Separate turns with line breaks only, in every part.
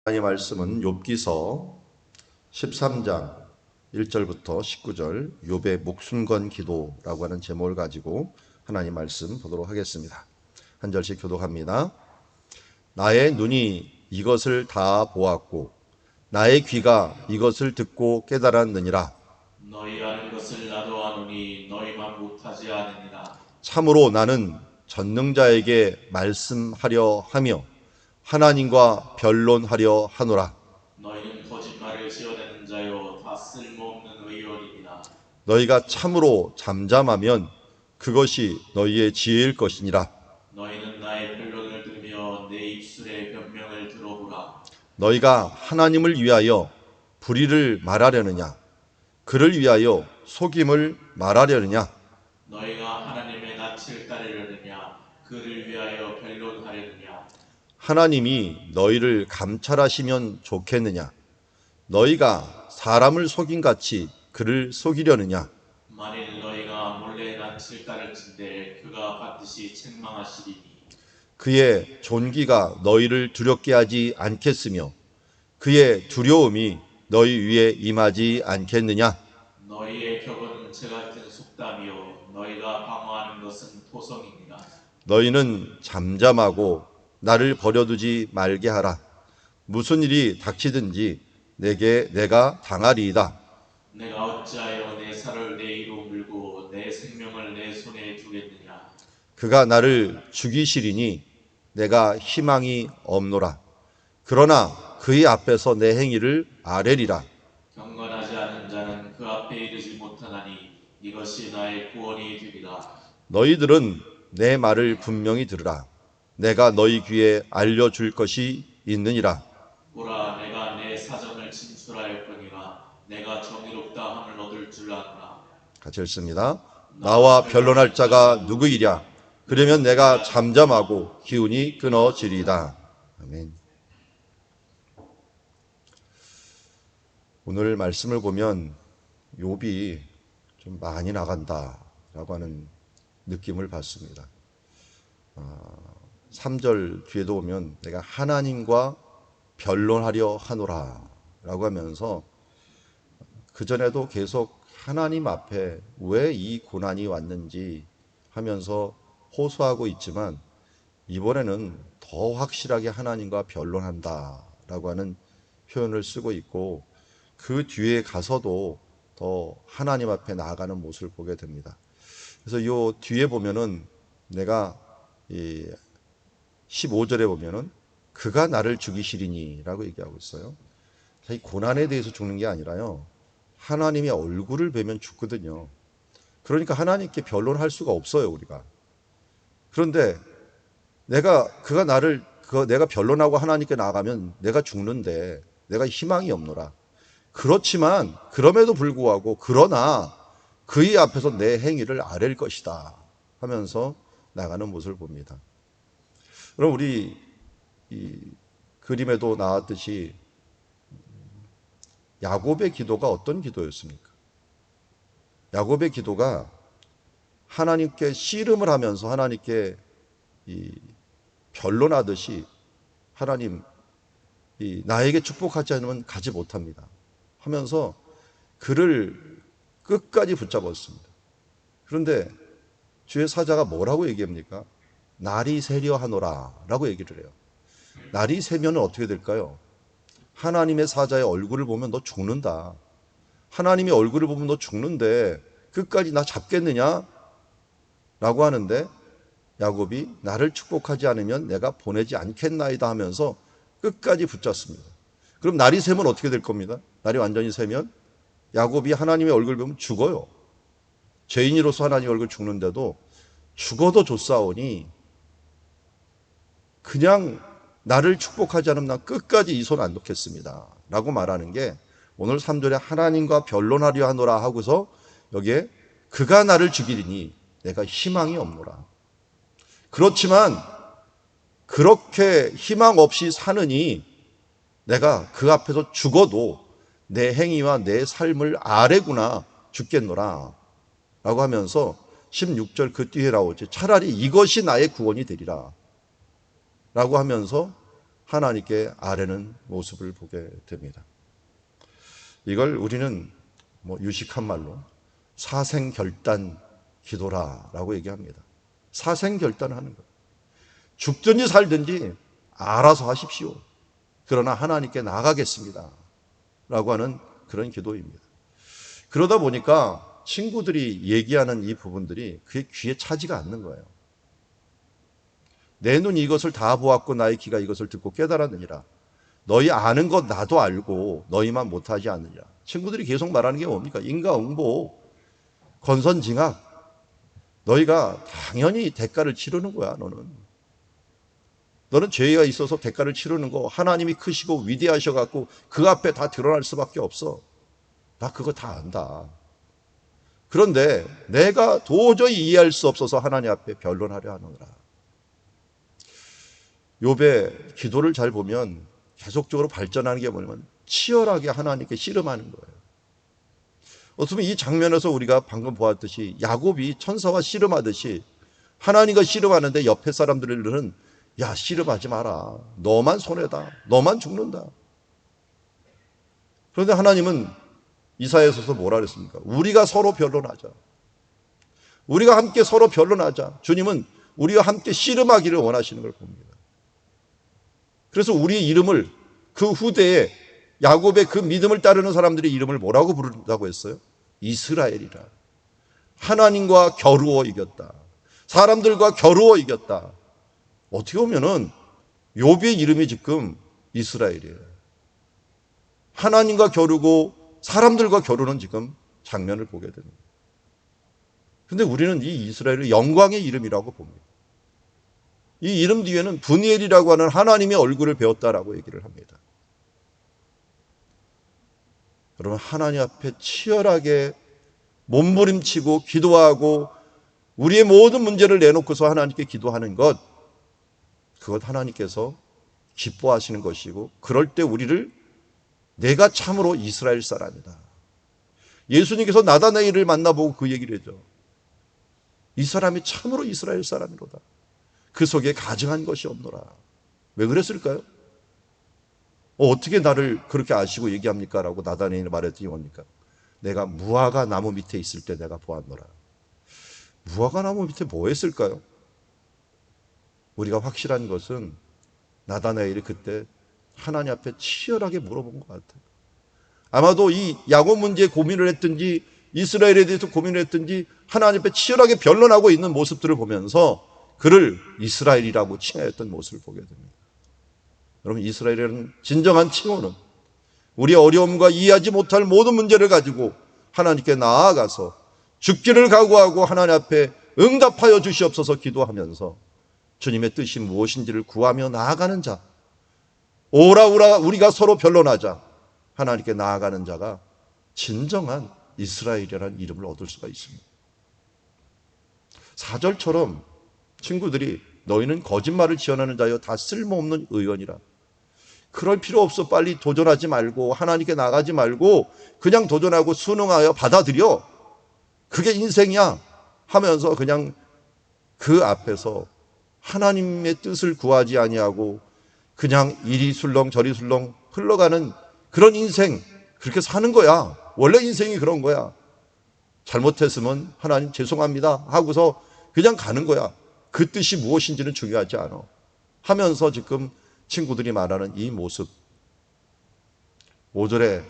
하나님의 말씀은 욥기서 13장 1절부터 19절 욥의 목숨건 기도라고 하는 제목을 가지고 하나님 말씀 보도록 하겠습니다. 한 절씩 교독합니다. 나의 눈이 이것을 다 보았고 나의 귀가 이것을 듣고 깨달았느니라.
너희 아는 것을 나도 아노니 너희만 못하지 않으니라.
참으로 나는 전능자에게 말씀하려 하며 하나님과 변론하려 하노라.
너희는 거짓말을 지어내는 자요 다 쓸모없는 의원이니라.
너희가 참으로 잠잠하면 그것이 너희의 지혜일 것이니라.
너희는 나의 변론을 들으며 내 입술의 변명을 들어보라.
너희가 하나님을 위하여 불의를 말하려느냐? 그를 위하여 속임을 말하려느냐?
너희가 하나님의 낯을 따르려느냐 그를 위하여 변론하려느냐.
하나님이 너희를 감찰하시면 좋겠느냐? 너희가 사람을 속임같이 그를 속이려느냐?
만일 너희가 몰래 낯을 따를진대 그가 반드시 책망하시리니
그의 존귀가 너희를 두렵게 하지 않겠으며 그의 두려움이 너희 위에 임하지 않겠느냐?
너희의 격은 재 같은 속담이요 너희가 방어하는 것은 토성이니라.
너희는 잠잠하고 나를 버려두지 말게 하라. 무슨 일이 닥치든지 내게 내가 당하리이다.
내가 어찌하여 내 살을 내 이로 물고 내 생명을 내 손에 두겠느냐.
그가 나를 죽이시리니 내가 희망이 없노라. 그러나 그의 앞에서 내 행위를 아뢰리라.
경건하지 않은 자는 그 앞에 이르지 못하나니 이것이 나의 구원이 되리라.
너희들은 내 말을 분명히 들으라. 내가 너희 귀에 알려줄 것이 있느니라.
보라 내가 내 사정을 진술하였거니와 내가 정의롭다 함을 얻을 줄 아노라.
같이 읽습니다. 나와 변론할 자가 누구이랴? 그러면 내가 잠잠하고 기운이 끊어지리이다. 아멘. 오늘 말씀을 보면 욥이 좀 많이 나간다라고 하는 느낌을 받습니다. 3절 뒤에도 보면 내가 하나님과 변론하려 하노라 라고 하면서 그전에도 계속 하나님 앞에 왜 이 고난이 왔는지 하면서 호소하고 있지만 이번에는 더 확실하게 하나님과 변론한다라고 하는 표현을 쓰고 있고 그 뒤에 가서도 더 하나님 앞에 나아가는 모습을 보게 됩니다. 그래서 이 뒤에 보면은 내가 이 15절에 보면은 그가 나를 죽이시리니 라고 얘기하고 있어요. 이 고난에 대해서 죽는 게 아니라요. 하나님의 얼굴을 뵈면 죽거든요. 그러니까 하나님께 변론할 수가 없어요, 우리가. 그런데 내가 변론하고 하나님께 나아가면 내가 죽는데 내가 희망이 없노라. 그렇지만 그럼에도 불구하고 그러나 그의 앞에서 내 행위를 아랠 것이다 하면서 나가는 모습을 봅니다. 그럼 우리 이 그림에도 나왔듯이 야곱의 기도가 어떤 기도였습니까? 야곱의 기도가 하나님께 씨름을 하면서 하나님께 변론하듯이 하나님 나에게 축복하지 않으면 가지 못합니다 하면서 그를 끝까지 붙잡았습니다. 그런데 주의 사자가 뭐라고 얘기합니까? 날이 새려 하노라 라고 얘기를 해요. 날이 새면 어떻게 될까요? 하나님의 사자의 얼굴을 보면 너 죽는다. 하나님의 얼굴을 보면 너 죽는데 끝까지 나 잡겠느냐? 라고 하는데 야곱이 나를 축복하지 않으면 내가 보내지 않겠나이다 하면서 끝까지 붙잡습니다. 그럼 날이 새면 어떻게 될 겁니다? 날이 완전히 새면 야곱이 하나님의 얼굴을 보면 죽어요. 죄인으로서 하나님의 얼굴 죽는데도 죽어도 좋사오니 그냥 나를 축복하지 않으면 난 끝까지 이 손 안 놓겠습니다 라고 말하는 게 오늘 3절에 하나님과 변론하려 하노라 하고서 여기에 그가 나를 죽이리니 내가 희망이 없노라. 그렇지만 그렇게 희망 없이 사느니 내가 그 앞에서 죽어도 내 행위와 내 삶을 아뢰구나 죽겠노라 라고 하면서 16절 그 뒤에 나오지 차라리 이것이 나의 구원이 되리라 라고 하면서 하나님께 아뢰는 모습을 보게 됩니다. 이걸 우리는 유식한 말로 사생결단 기도라라고 얘기합니다. 사생결단하는 것. 죽든지 살든지 알아서 하십시오. 그러나 하나님께 나가겠습니다. 라고 하는 그런 기도입니다. 그러다 보니까 친구들이 얘기하는 이 부분들이 그게 귀에 차지가 않는 거예요. 내 눈이 이것을 다 보았고 나의 귀가 이것을 듣고 깨달았느니라. 너희 아는 것 나도 알고 너희만 못하지 않느니라. 친구들이 계속 말하는 게 뭡니까? 인과응보, 권선징악. 너희가 당연히 대가를 치르는 거야, 너는. 너는 죄가 있어서 대가를 치르는 거. 하나님이 크시고 위대하셔갖고 그 앞에 다 드러날 수밖에 없어. 나 그거 다 안다. 그런데 내가 도저히 이해할 수 없어서 하나님 앞에 변론하려 하느라. 욥의 기도를 잘 보면 계속적으로 발전하는 게 뭐냐면 치열하게 하나님께 씨름하는 거예요. 어쩌면 이 장면에서 우리가 방금 보았듯이 야곱이 천사와 씨름하듯이 하나님과 씨름하는데 옆에 사람들은 야, 씨름하지 마라. 너만 손해다. 너만 죽는다. 그런데 하나님은 이사야서에서 뭐라 그랬습니까? 우리가 서로 변론하자. 우리가 함께 서로 변론하자. 주님은 우리가 함께 씨름하기를 원하시는 걸 봅니다. 그래서 우리의 이름을 그 후대에 야곱의 그 믿음을 따르는 사람들의 이름을 뭐라고 부른다고 했어요? 이스라엘이라. 하나님과 겨루어 이겼다. 사람들과 겨루어 이겼다. 어떻게 보면은 욥의 이름이 지금 이스라엘이에요. 하나님과 겨루고 사람들과 겨루는 지금 장면을 보게 됩니다. 그런데 우리는 이 이스라엘을 영광의 이름이라고 봅니다. 이 이름 뒤에는 분이엘이라고 하는 하나님의 얼굴을 배웠다라고 얘기를 합니다. 여러분, 하나님 앞에 치열하게 몸부림치고 기도하고 우리의 모든 문제를 내놓고서 하나님께 기도하는 것, 그것 하나님께서 기뻐하시는 것이고, 그럴 때 우리를 내가 참으로 이스라엘 사람이다. 예수님께서 나다나엘을 만나보고 그 얘기를 했죠. 이 사람이 참으로 이스라엘 사람이로다. 그 속에 가증한 것이 없노라. 왜 그랬을까요? 어떻게 나를 그렇게 아시고 얘기합니까? 라고 나다나엘이 말했더니 뭡니까? 내가 무화과 나무 밑에 있을 때 내가 보았노라. 무화과 나무 밑에 뭐 했을까요? 우리가 확실한 것은 나다나엘이 그때 하나님 앞에 치열하게 물어본 것 같아요. 아마도 이 야곱 문제에 고민을 했든지 이스라엘에 대해서 고민을 했든지 하나님 앞에 치열하게 변론하고 있는 모습들을 보면서 그를 이스라엘이라고 칭하였던 모습을 보게 됩니다. 여러분, 이스라엘이라는 진정한 칭호는 우리의 어려움과 이해하지 못할 모든 문제를 가지고 하나님께 나아가서 죽기를 각오하고 하나님 앞에 응답하여 주시옵소서 기도하면서 주님의 뜻이 무엇인지를 구하며 나아가는 자, 오라 우리가 서로 변론하자 하나님께 나아가는 자가 진정한 이스라엘이라는 이름을 얻을 수가 있습니다. 4절처럼 친구들이 너희는 거짓말을 지어내는 자여 다 쓸모없는 의원이라. 그럴 필요 없어. 빨리 도전하지 말고 하나님께 나가지 말고 그냥 도전하고 순응하여 받아들여. 그게 인생이야 하면서 그냥 그 앞에서 하나님의 뜻을 구하지 아니하고 그냥 이리 술렁 저리 술렁 흘러가는 그런 인생, 그렇게 사는 거야. 원래 인생이 그런 거야. 잘못했으면 하나님 죄송합니다 하고서 그냥 가는 거야. 그 뜻이 무엇인지는 중요하지 않아 하면서 지금 친구들이 말하는 이 모습. 5절에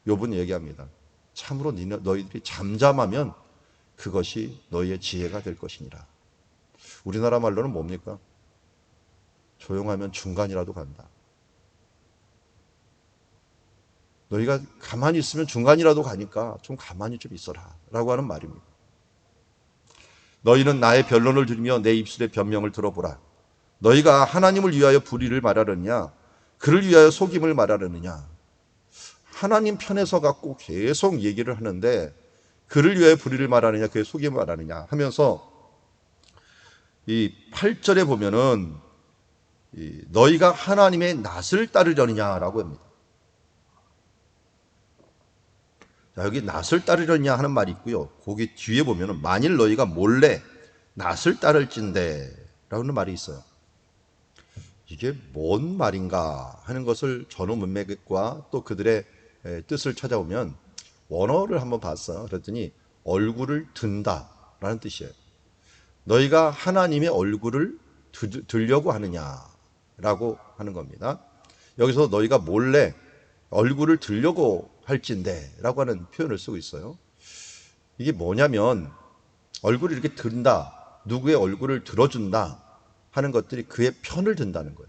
욥은 얘기합니다. 참으로 너희들이 잠잠하면 그것이 너희의 지혜가 될 것이니라. 우리나라 말로는 뭡니까? 조용하면 중간이라도 간다. 너희가 가만히 있으면 중간이라도 가니까 좀 가만히 좀 있어라 라고 하는 말입니다. 너희는 나의 변론을 들으며 내 입술의 변명을 들어보라. 너희가 하나님을 위하여 불의를 말하느냐 그를 위하여 속임을 말하느냐. 하나님 편에 서 갖고 계속 얘기를 하는데 그를 위하여 불의를 말하느냐 그의 속임을 말하느냐 하면서 이 8절에 보면은 너희가 하나님의 낯을 따르려느냐라고 합니다. 자, 여기 낯을 따르려냐 하는 말이 있고요. 거기 뒤에 보면은 만일 너희가 몰래 낯을 따를진대 라는 말이 있어요. 이게 뭔 말인가 하는 것을 전후 문맥과 또 그들의 뜻을 찾아오면 원어를 한번 봤어요. 그랬더니 얼굴을 든다라는 뜻이에요. 너희가 하나님의 얼굴을 들려고 하느냐라고 하는 겁니다. 여기서 너희가 몰래 얼굴을 들려고 할진대 라고 하는 표현을 쓰고 있어요. 이게 뭐냐면 얼굴을 이렇게 든다, 누구의 얼굴을 들어준다 하는 것들이 그의 편을 든다는 거예요.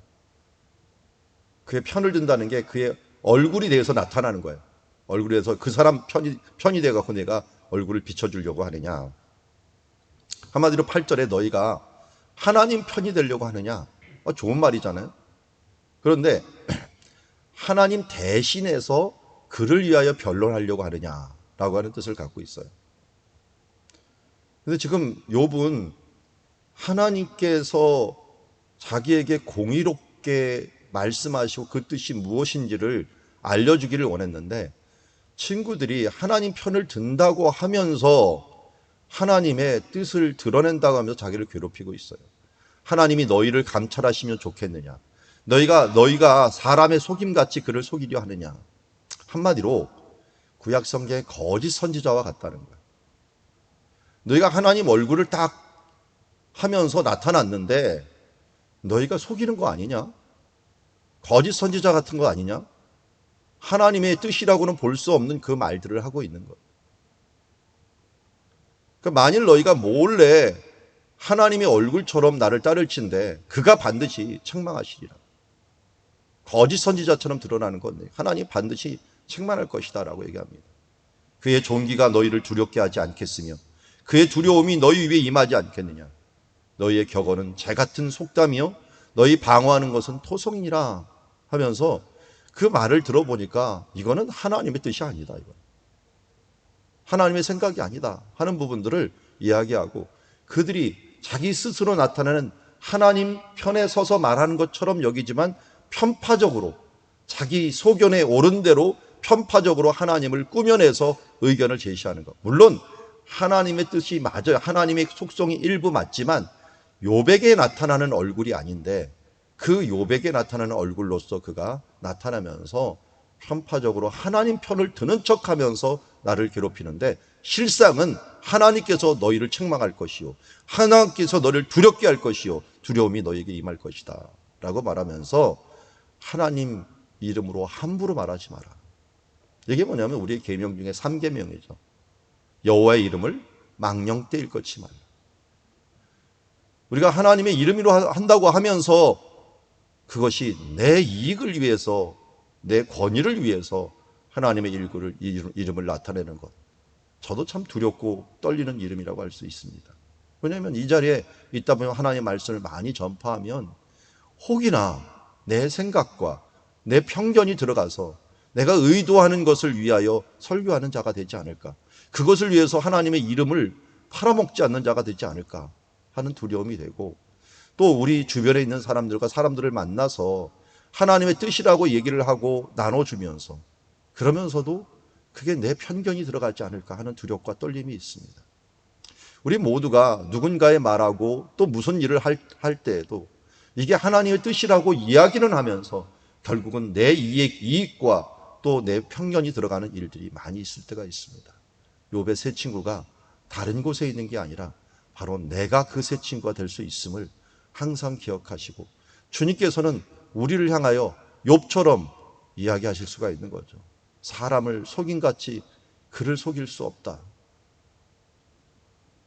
그의 편을 든다는 게 그의 얼굴이 되어서 나타나는 거예요. 얼굴에서 그 사람 편이 돼갖고 내가 얼굴을 비춰주려고 하느냐. 한마디로 8절에 너희가 하나님 편이 되려고 하느냐. 좋은 말이잖아요. 그런데 하나님 대신해서 그를 위하여 변론하려고 하느냐라고 하는 뜻을 갖고 있어요. 근데 지금 욥은 하나님께서 자기에게 공의롭게 말씀하시고 그 뜻이 무엇인지를 알려주기를 원했는데 친구들이 하나님 편을 든다고 하면서 하나님의 뜻을 드러낸다고 하면서 자기를 괴롭히고 있어요. 하나님이 너희를 감찰하시면 좋겠느냐? 너희가 사람의 속임같이 그를 속이려 하느냐? 한마디로 구약 성경의 거짓 선지자와 같다는 거예요. 너희가 하나님 얼굴을 딱 하면서 나타났는데 너희가 속이는 거 아니냐? 거짓 선지자 같은 거 아니냐? 하나님의 뜻이라고는 볼 수 없는 그 말들을 하고 있는 거예요. 그러니까 만일 너희가 몰래 하나님의 얼굴처럼 나를 따를진데 그가 반드시 책망하시리라. 거짓 선지자처럼 드러나는 건데 하나님 반드시 책망할 것이다 라고 얘기합니다. 그의 존귀가 너희를 두렵게 하지 않겠으며 그의 두려움이 너희 위에 임하지 않겠느냐. 너희의 격언은 재같은 속담이요 너희 방어하는 것은 토성이라 하면서 그 말을 들어보니까 이거는 하나님의 뜻이 아니다. 이거. 하나님의 생각이 아니다 하는 부분들을 이야기하고 그들이 자기 스스로 나타내는 하나님 편에 서서 말하는 것처럼 여기지만 편파적으로 자기 소견에 옳은 대로 편파적으로 하나님을 꾸며내서 의견을 제시하는 것. 물론 하나님의 뜻이 맞아요. 하나님의 속성이 일부 맞지만 욥에게 나타나는 얼굴이 아닌데 그 욥에게 나타나는 얼굴로서 그가 나타나면서 편파적으로 하나님 편을 드는 척하면서 나를 괴롭히는데 실상은 하나님께서 너희를 책망할 것이요 하나님께서 너를 두렵게 할 것이요 두려움이 너희에게 임할 것이다 라고 말하면서 하나님 이름으로 함부로 말하지 마라. 이게 뭐냐면 우리의 계명 중에 3계명이죠. 여호와의 이름을 망령되 일컫지 말라. 우리가 하나님의 이름으로 한다고 하면서 그것이 내 이익을 위해서 내 권위를 위해서 하나님의 이름을 나타내는 것. 저도 참 두렵고 떨리는 이름이라고 할 수 있습니다. 왜냐하면 이 자리에 있다 보면 하나님의 말씀을 많이 전파하면 혹이나 내 생각과 내 편견이 들어가서 내가 의도하는 것을 위하여 설교하는 자가 되지 않을까. 그것을 위해서 하나님의 이름을 팔아먹지 않는 자가 되지 않을까 하는 두려움이 되고 또 우리 주변에 있는 사람들을 만나서 하나님의 뜻이라고 얘기를 하고 나눠주면서 그러면서도 그게 내 편견이 들어가지 않을까 하는 두려움과 떨림이 있습니다. 우리 모두가 누군가의 말하고 또 무슨 일을 할 때에도 이게 하나님의 뜻이라고 이야기는 하면서 결국은 내 이익과 또 내 편견이 들어가는 일들이 많이 있을 때가 있습니다. 욥의 세 친구가 다른 곳에 있는 게 아니라 바로 내가 그 세 친구가 될 수 있음을 항상 기억하시고 주님께서는 우리를 향하여 욥처럼 이야기하실 수가 있는 거죠. 사람을 속임같이 그를 속일 수 없다.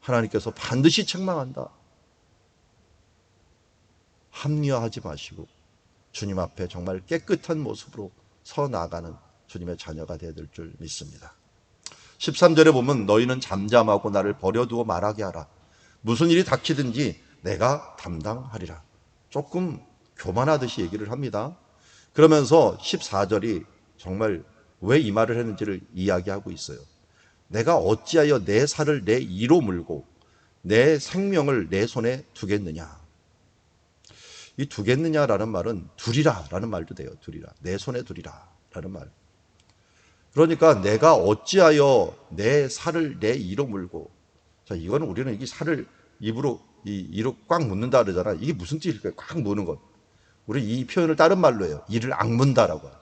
하나님께서 반드시 책망한다. 합리화하지 마시고 주님 앞에 정말 깨끗한 모습으로 서 나가는 주님의 자녀가 되어야 될 줄 믿습니다. 13절에 보면 너희는 잠잠하고 나를 버려두고 말하게 하라. 무슨 일이 닥치든지 내가 담당하리라. 조금 교만하듯이 얘기를 합니다. 그러면서 14절이 정말 왜 이 말을 했는지를 이야기하고 있어요. 내가 어찌하여 내 살을 내 이로 물고 내 생명을 내 손에 두겠느냐. 이 두겠느냐라는 말은 두리라 라는 말도 돼요. 두리라. 내 손에 두리라 라는 말. 그러니까 내가 어찌하여 내 살을 내 이로 물고. 자, 이거는 우리는 이 살을 입으로 이로 꽉 묻는다 그러잖아. 이게 무슨 뜻일까요? 꽉 무는 것. 우리 이 표현을 다른 말로 해요. 이를 악문다라고 하죠.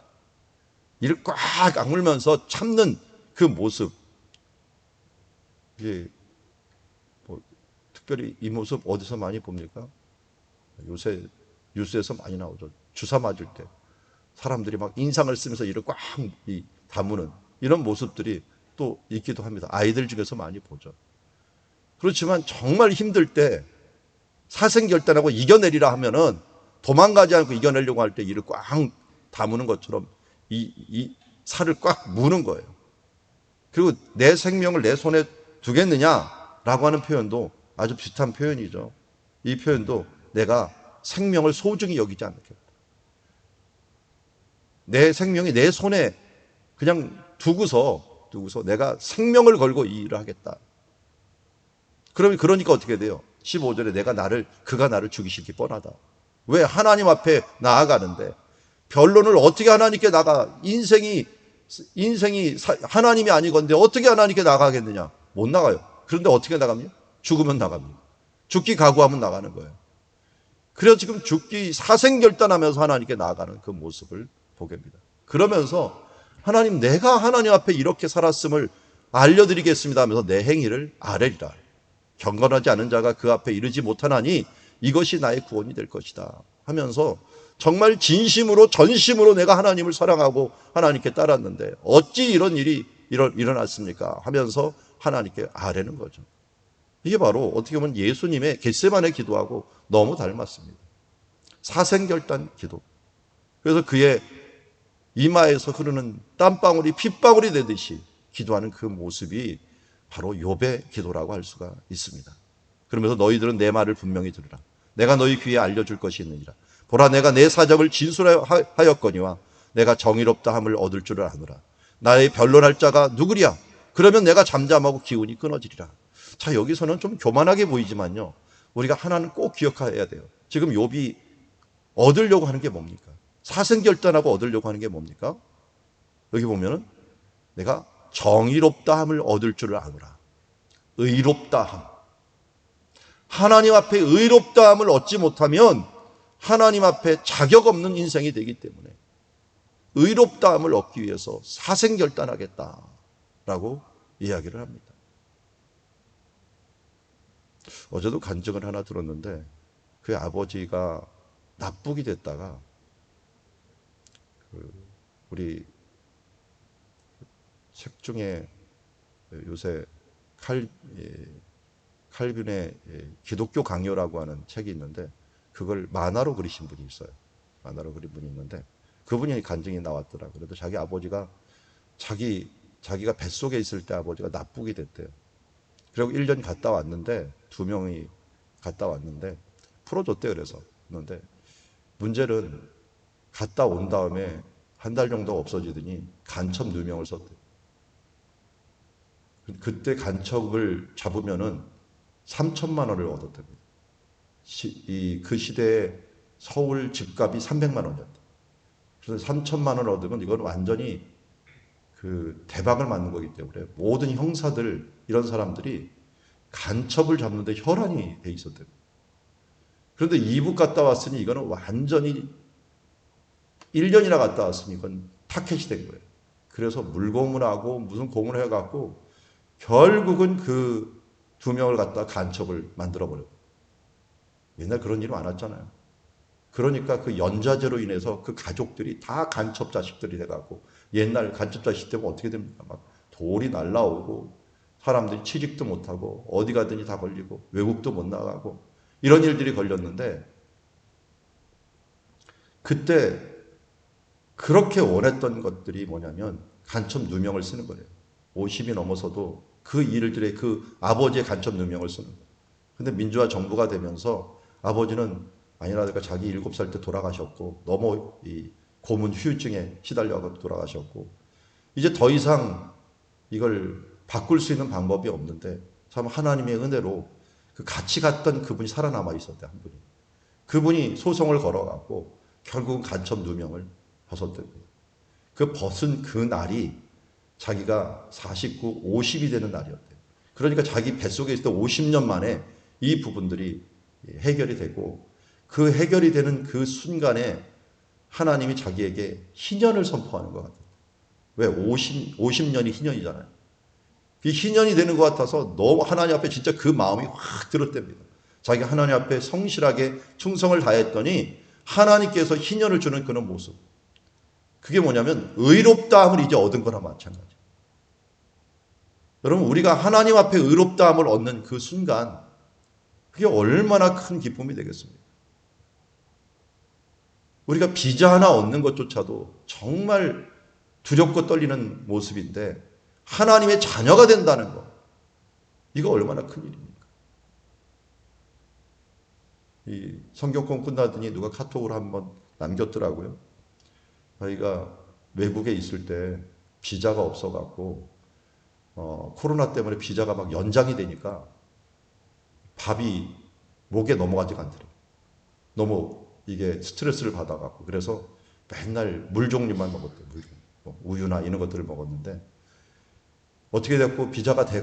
이를 꽉 악물면서 참는 그 모습. 이게 뭐 특별히 이 모습 어디서 많이 봅니까? 요새 뉴스에서 많이 나오죠. 주사 맞을 때 사람들이 막 인상을 쓰면서 이를 꽉 다무는 이런 모습들이 또 있기도 합니다. 아이들 중에서 많이 보죠. 그렇지만 정말 힘들 때 사생결단하고 이겨내리라 하면은 도망가지 않고 이겨내려고 할 때 이를 꽉 다무는 것처럼 이 살을 꽉 무는 거예요. 그리고 내 생명을 내 손에 두겠느냐라고 하는 표현도 아주 비슷한 표현이죠. 이 표현도 내가 생명을 소중히 여기지 않겠다. 내 생명이 내 손에 그냥 두고서 내가 생명을 걸고 이 일을 하겠다. 그러니까 어떻게 돼요? 15절에 그가 나를 죽이시기 뻔하다. 왜? 하나님 앞에 나아가는데 변론을 어떻게 하나님께 나가? 인생이 하나님이 아니건데 어떻게 하나님께 나가겠느냐? 못 나가요. 그런데 어떻게 나갑니까? 죽으면 나갑니다. 죽기 각오하면 나가는 거예요. 그래서 지금 죽기 사생결단하면서 하나님께 나아가는 그 모습을 보게 됩니다. 그러면서 하나님, 내가 하나님 앞에 이렇게 살았음을 알려드리겠습니다 하면서 내 행위를 아뢰리라. 경건하지 않은 자가 그 앞에 이르지 못하나니 이것이 나의 구원이 될 것이다 하면서 정말 진심으로 전심으로 내가 하나님을 사랑하고 하나님께 따랐는데 어찌 이런 일이 일어났습니까 하면서 하나님께 아뢰는 거죠. 이게 바로 어떻게 보면 예수님의 겟세마네 기도하고 너무 닮았습니다. 사생결단 기도. 그래서 그의 이마에서 흐르는 땀방울이 핏방울이 되듯이 기도하는 그 모습이 바로 욥의 기도라고 할 수가 있습니다. 그러면서 너희들은 내 말을 분명히 들으라. 내가 너희 귀에 알려줄 것이 있느니라. 보라, 내가 내 사정을 진술하였거니와 내가 정의롭다 함을 얻을 줄을 아노라. 나의 변론할 자가 누구랴? 그러면 내가 잠잠하고 기운이 끊어지리라. 자, 여기서는 좀 교만하게 보이지만요, 우리가 하나는 꼭 기억해야 돼요. 지금 욥이 얻으려고 하는 게 뭡니까? 사생결단하고 얻으려고 하는 게 뭡니까? 여기 보면은 내가 정의롭다 함을 얻을 줄을 아노라. 의롭다 함. 하나님 앞에 의롭다 함을 얻지 못하면 하나님 앞에 자격 없는 인생이 되기 때문에 의롭다 함을 얻기 위해서 사생결단하겠다라고 이야기를 합니다. 어제도 간증을 하나 들었는데 그 아버지가 납북이 됐다가 우리 책 중에 요새 칼빈의 기독교 강요라고 하는 책이 있는데 그걸 만화로 그리신 분이 있어요. 만화로 그린 분이 있는데 그분이 간증이 나왔더라고요. 그래도 자기 아버지가 자기가 뱃속에 있을 때 아버지가 납북이 됐대요. 그리고 1년 갔다 왔는데 2명이 갔다 왔는데 풀어줬대요. 그런데 문제는 갔다 온 다음에 한 달 정도 없어지더니 간첩 누명을 썼대요. 그때 간첩을 잡으면은 3천만 원을 얻었답니다. 그 시대에 서울 집값이 300만 원이었다. 그래서 3천만 원을 얻으면 이건 완전히 그 대박을 맞는 거기 때문에 모든 형사들 이런 사람들이 간첩을 잡는데 혈안이 돼 있었대요. 그런데 이북 갔다 왔으니 이거는 완전히 1년이나 갔다 왔으니 이건 타켓이 된 거예요. 그래서 물고문하고 무슨 고문을 해갖고 결국은 그 2명을 갖다 간첩을 만들어버렸고 옛날 그런 일이 많았잖아요. 그러니까 그 연좌제로 인해서 그 가족들이 다 간첩 자식들이 돼갖고 옛날 간첩 자식 되면 어떻게 됩니까? 막 돌이 날라오고 사람들이 취직도 못하고 어디 가든지 다 걸리고 외국도 못 나가고 이런 일들이 걸렸는데 그때 그렇게 원했던 것들이 뭐냐면 간첩 누명을 쓰는 거예요. 50이 넘어서도 그 일들의 그 아버지의 간첩 누명을 쓰는 거예요. 근데 민주화 정부가 되면서 아버지는 아니라니까 자기 7살 때 돌아가셨고 너무 이 고문 후유증에 시달려서 돌아가셨고 이제 더 이상 이걸 바꿀 수 있는 방법이 없는데 참 하나님의 은혜로 그 같이 갔던 그분이 살아남아 있었대, 한 분이. 그분이 소송을 걸어갖고 결국은 간첩 누명을 벗었답니다. 그 벗은 그 날이 자기가 49, 50이 되는 날이었대요. 그러니까 자기 뱃속에 있을 때 50년 만에 이 부분들이 해결이 되고 그 해결이 되는 그 순간에 하나님이 자기에게 희년을 선포하는 것 같아요. 왜? 50년이 희년이잖아요. 그 희년이 되는 것 같아서 너무 하나님 앞에 진짜 그 마음이 확 들었답니다. 자기가 하나님 앞에 성실하게 충성을 다했더니 하나님께서 희년을 주는 그런 모습. 그게 뭐냐면 의롭다함을 이제 얻은 거나 마찬가지. 여러분, 우리가 하나님 앞에 의롭다함을 얻는 그 순간, 그게 얼마나 큰 기쁨이 되겠습니까? 우리가 비자 하나 얻는 것조차도 정말 두렵고 떨리는 모습인데, 하나님의 자녀가 된다는 것, 이거 얼마나 큰 일입니까? 이 성경권 끝나더니 누가 카톡으로 한번 남겼더라고요. 저희가 외국에 있을 때 비자가 없어갖고 코로나 때문에 비자가 막 연장이 되니까 밥이 목에 넘어가지가 않더래요. 너무 이게 스트레스를 받아갖고. 그래서 맨날 물 종류만 먹었대요. 뭐 우유나 이런 것들을 먹었는데, 어떻게 됐고 비자가 된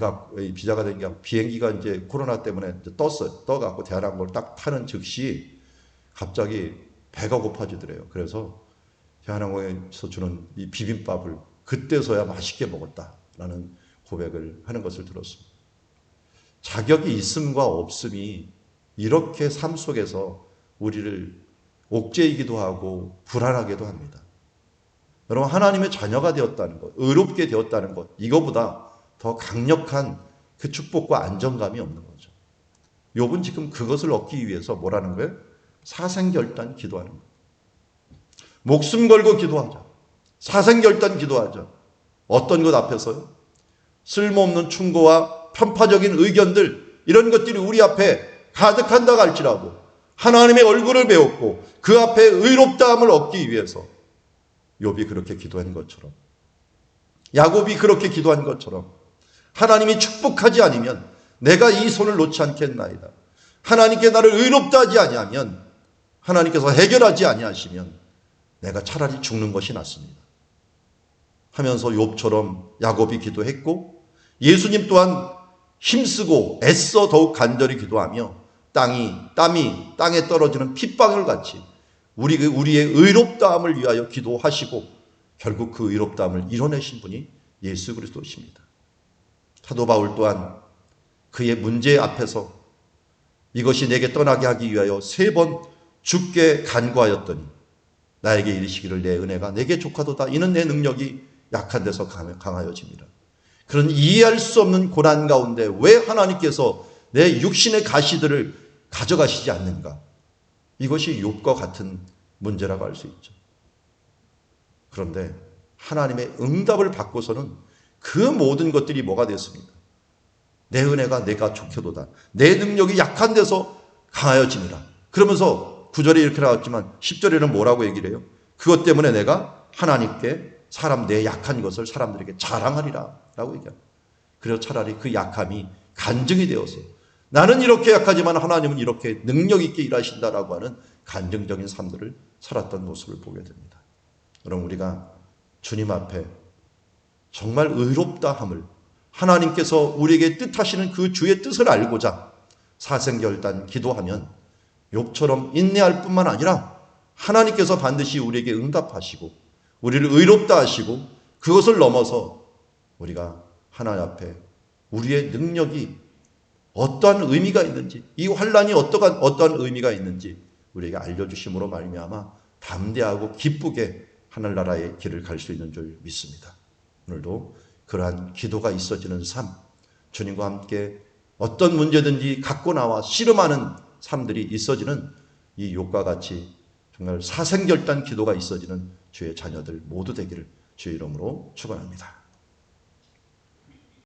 게 비행기가 이제 코로나 때문에 이제 떴어요. 떠갖고 대한항공을 딱 타는 즉시 갑자기 배가 고파지더래요. 그래서 대한항공에서 주는 이 비빔밥을 그때서야 맛있게 먹었다라는 고백을 하는 것을 들었습니다. 자격이 있음과 없음이 이렇게 삶 속에서 우리를 옥죄이기도 하고 불안하게도 합니다. 여러분, 하나님의 자녀가 되었다는 것, 의롭게 되었다는 것, 이거보다 더 강력한 그 축복과 안정감이 없는 거죠. 욥은 지금 그것을 얻기 위해서 뭐라는 거예요? 사생결단 기도하는 거예요. 목숨 걸고 기도하자. 사생결단 기도하자. 어떤 것 앞에서요? 쓸모없는 충고와 편파적인 의견들, 이런 것들이 우리 앞에 가득한다 할지라도 하나님의 얼굴을 배웠고 그 앞에 의롭다함을 얻기 위해서 욥이 그렇게 기도한 것처럼, 야곱이 그렇게 기도한 것처럼, 하나님이 축복하지 않으면 내가 이 손을 놓지 않겠나이다. 하나님께 나를 의롭다 하지 아니하면, 하나님께서 해결하지 아니하시면 내가 차라리 죽는 것이 낫습니다 하면서 욥처럼 야곱이 기도했고, 예수님 또한 힘쓰고 애써 더욱 간절히 기도하며 땀이 땅에 떨어지는 핏방울 같이 우리의 의롭다함을 위하여 기도하시고 결국 그 의롭다함을 이뤄내신 분이 예수 그리스도십니다. 사도 바울 또한 그의 문제 앞에서 이것이 내게 떠나게 하기 위하여 3번 죽게 간구하였더니 나에게 이르시기를 내 은혜가 내게 족하도다. 이는 내 능력이 약한 데서 강하여집니다. 그런 이해할 수 없는 고난 가운데 왜 하나님께서 내 육신의 가시들을 가져가시지 않는가? 이것이 욥과 같은 문제라고 할 수 있죠. 그런데 하나님의 응답을 받고서는 그 모든 것들이 뭐가 됐습니까? 내 은혜가 내가 족해도다. 내 능력이 약한 데서 강하여짐이라. 그러면서 9절에 이렇게 나왔지만 10절에는 뭐라고 얘기를 해요? 그것 때문에 내가 하나님께 내 약한 것을 사람들에게 자랑하리라 라고 얘기합니다. 그래서 차라리 그 약함이 간증이 되어서 나는 이렇게 약하지만 하나님은 이렇게 능력 있게 일하신다라고 하는 간증적인 삶들을 살았던 모습을 보게 됩니다. 여러분, 우리가 주님 앞에 정말 의롭다함을, 하나님께서 우리에게 뜻하시는 그 주의 뜻을 알고자 사생결단 기도하면 욥처럼 인내할 뿐만 아니라 하나님께서 반드시 우리에게 응답하시고 우리를 의롭다 하시고, 그것을 넘어서 우리가 하나님 앞에 우리의 능력이 어떠한 의미가 있는지, 이 환난이 어떠한 의미가 있는지 우리에게 알려주심으로 말미암아 담대하고 기쁘게 하늘나라의 길을 갈 수 있는 줄 믿습니다. 오늘도 그러한 기도가 있어지는 삶, 주님과 함께 어떤 문제든지 갖고 나와 씨름하는 삶들이 있어지는 이 욥과 같이 정말 사생결단 기도가 있어지는 주의 자녀들 모두 되기를 주의 이름으로 축원합니다.